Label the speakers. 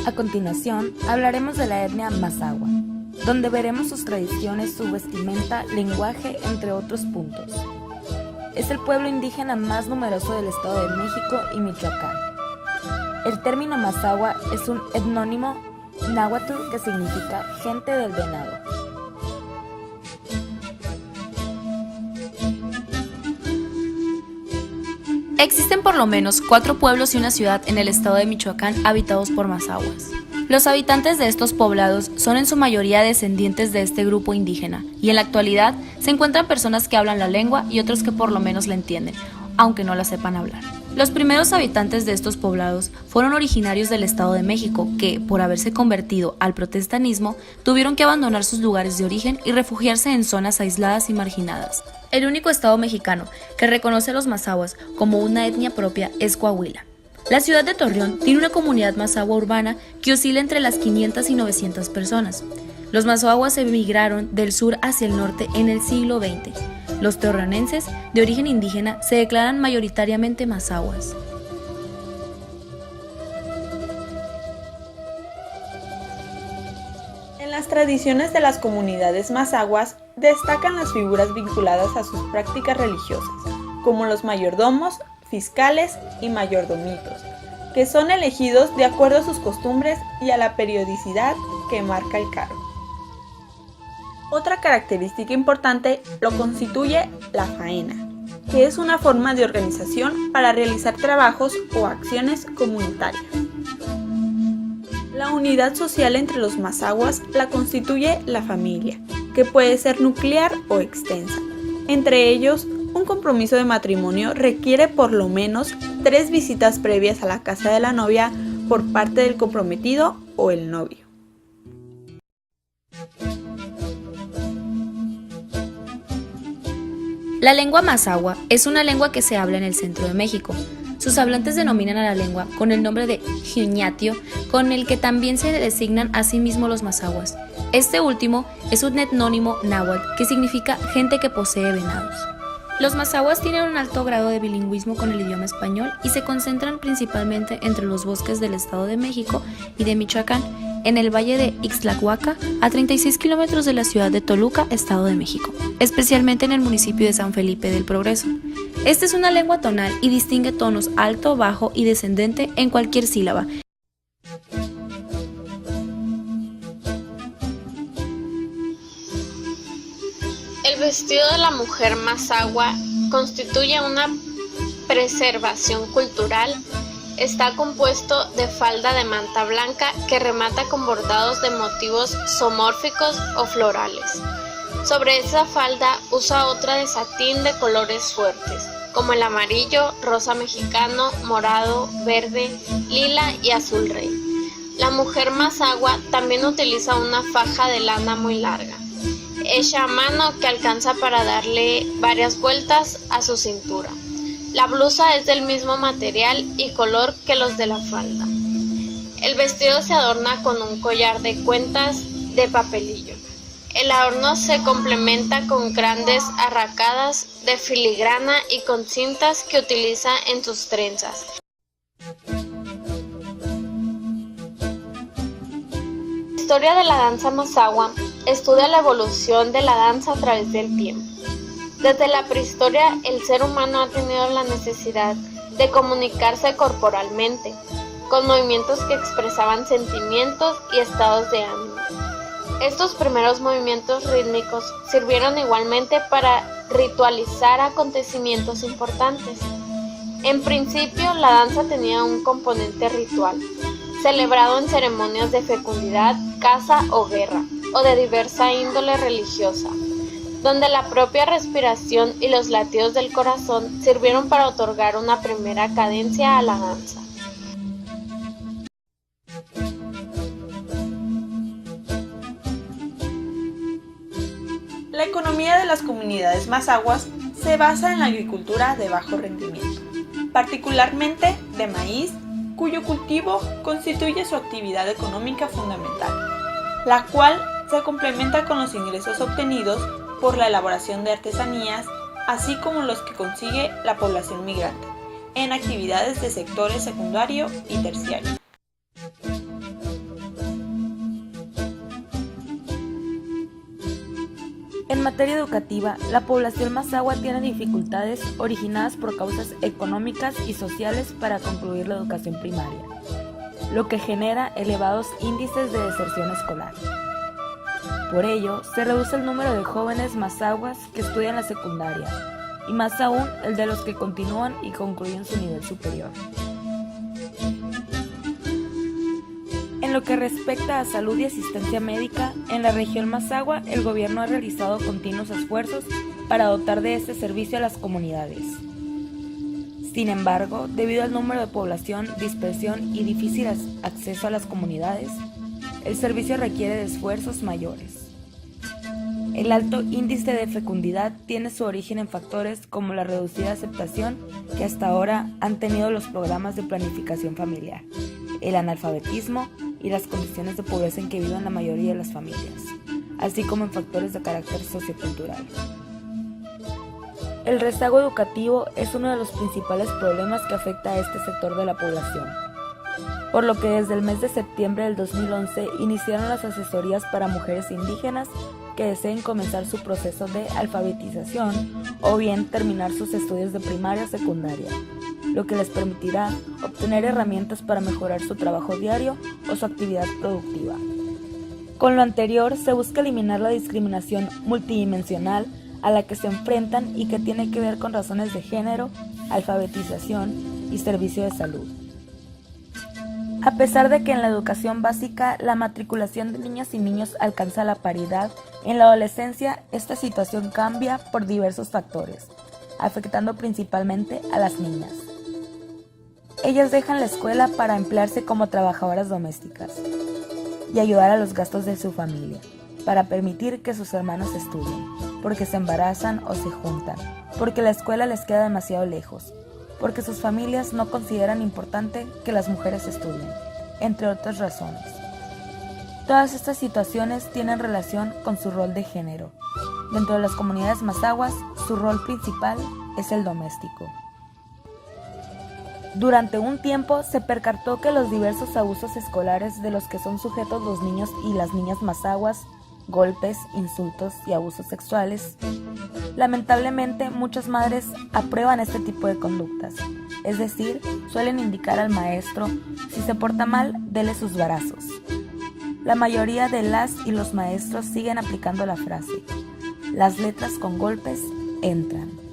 Speaker 1: A continuación, hablaremos de la etnia Mazahua, donde veremos sus tradiciones, su vestimenta, lenguaje, entre otros puntos. Es el pueblo indígena más numeroso del Estado de México y Michoacán. El término Mazahua es un etnónimo náhuatl que significa gente del venado.
Speaker 2: Existen por lo menos 4 pueblos y una ciudad en el estado de Michoacán habitados por mazahuas. Los habitantes de estos poblados son en su mayoría descendientes de este grupo indígena, y en la actualidad se encuentran personas que hablan la lengua y otros que por lo menos la entienden, aunque no la sepan hablar. Los primeros habitantes de estos poblados fueron originarios del Estado de México que, por haberse convertido al protestantismo, tuvieron que abandonar sus lugares de origen y refugiarse en zonas aisladas y marginadas. El único estado mexicano que reconoce a los mazahuas como una etnia propia es Coahuila. La ciudad de Torreón tiene una comunidad mazahua urbana que oscila entre las 500 y 900 personas. Los mazahuas emigraron del sur hacia el norte en el siglo XX. Los torreonenses, de origen indígena, se declaran mayoritariamente mazahuas.
Speaker 3: En las tradiciones de las comunidades mazahuas destacan las figuras vinculadas a sus prácticas religiosas, como los mayordomos, fiscales y mayordomitos, que son elegidos de acuerdo a sus costumbres y a la periodicidad que marca el cargo. Otra característica importante lo constituye la faena, que es una forma de organización para realizar trabajos o acciones comunitarias. La unidad social entre los mazahuas la constituye la familia, que puede ser nuclear o extensa. Entre ellos, un compromiso de matrimonio requiere por lo menos 3 visitas previas a la casa de la novia por parte del comprometido o el novio.
Speaker 2: La lengua mazahua es una lengua que se habla en el centro de México. Sus hablantes denominan a la lengua con el nombre de Xiuñatio, con el que también se designan a sí mismos los mazahuas. Este último es un etnónimo náhuatl que significa gente que posee venados. Los mazahuas tienen un alto grado de bilingüismo con el idioma español y se concentran principalmente entre los bosques del Estado de México y de Michoacán, en el valle de Ixtlahuaca, a 36 kilómetros de la ciudad de Toluca, Estado de México, especialmente en el municipio de San Felipe del Progreso. Esta es una lengua tonal y distingue tonos alto, bajo y descendente en cualquier sílaba.
Speaker 4: El vestido de la mujer mazahua constituye una preservación cultural. Está compuesto de falda de manta blanca que remata con bordados de motivos zoomórficos o florales. Sobre esa falda usa otra de satín de colores fuertes, como el amarillo, rosa mexicano, morado, verde, lila y azul rey. La mujer mazahua también utiliza una faja de lana muy larga, hecha a mano que alcanza para darle varias vueltas a su cintura. La blusa es del mismo material y color que los de la falda. El vestido se adorna con un collar de cuentas de papelillo. El adorno se complementa con grandes arracadas de filigrana y con cintas que utiliza en sus trenzas. La historia de la danza mazahua estudia la evolución de la danza a través del tiempo. Desde la prehistoria, el ser humano ha tenido la necesidad de comunicarse corporalmente, con movimientos que expresaban sentimientos y estados de ánimo. Estos primeros movimientos rítmicos sirvieron igualmente para ritualizar acontecimientos importantes. En principio, la danza tenía un componente ritual, celebrado en ceremonias de fecundidad, caza o guerra, o de diversa índole religiosa, donde la propia respiración y los latidos del corazón sirvieron para otorgar una primera cadencia a la danza.
Speaker 3: La economía de las comunidades mazahuas se basa en la agricultura de bajo rendimiento, particularmente de maíz, cuyo cultivo constituye su actividad económica fundamental, la cual se complementa con los ingresos obtenidos por la elaboración de artesanías así como los que consigue la población migrante, en actividades de sectores secundario y terciario.
Speaker 1: En materia educativa, la población mazahua tiene dificultades originadas por causas económicas y sociales para concluir la educación primaria, lo que genera elevados índices de deserción escolar. Por ello, se reduce el número de jóvenes mazahuas que estudian la secundaria, y más aún el de los que continúan y concluyen su nivel superior. En lo que respecta a salud y asistencia médica, en la región Mazahua el gobierno ha realizado continuos esfuerzos para dotar de este servicio a las comunidades. Sin embargo, debido al número de población, dispersión y difícil acceso a las comunidades, el servicio requiere de esfuerzos mayores. El alto índice de fecundidad tiene su origen en factores como la reducida aceptación que hasta ahora han tenido los programas de planificación familiar, el analfabetismo y las condiciones de pobreza en que viven la mayoría de las familias, así como en factores de carácter sociocultural. El rezago educativo es uno de los principales problemas que afecta a este sector de la población, por lo que desde el mes de septiembre del 2011 iniciaron las asesorías para mujeres indígenas que deseen comenzar su proceso de alfabetización o bien terminar sus estudios de primaria o secundaria, lo que les permitirá obtener herramientas para mejorar su trabajo diario o su actividad productiva. Con lo anterior, se busca eliminar la discriminación multidimensional a la que se enfrentan y que tiene que ver con razones de género, alfabetización y servicio de salud. A pesar de que en la educación básica la matriculación de niñas y niños alcanza la paridad, en la adolescencia esta situación cambia por diversos factores, afectando principalmente a las niñas. Ellas dejan la escuela para emplearse como trabajadoras domésticas y ayudar a los gastos de su familia, para permitir que sus hermanos estudien, porque se embarazan o se juntan, porque la escuela les queda demasiado lejos, porque sus familias no consideran importante que las mujeres estudien, entre otras razones. Todas estas situaciones tienen relación con su rol de género. Dentro de las comunidades mazahuas, su rol principal es el doméstico. Durante un tiempo se percató que los diversos abusos escolares de los que son sujetos los niños y las niñas mazahuas, golpes, insultos y abusos sexuales, lamentablemente muchas madres aprueban este tipo de conductas, es decir, suelen indicar al maestro, si se porta mal, dele sus varazos. La mayoría de las y los maestros siguen aplicando la frase, las letras con golpes entran.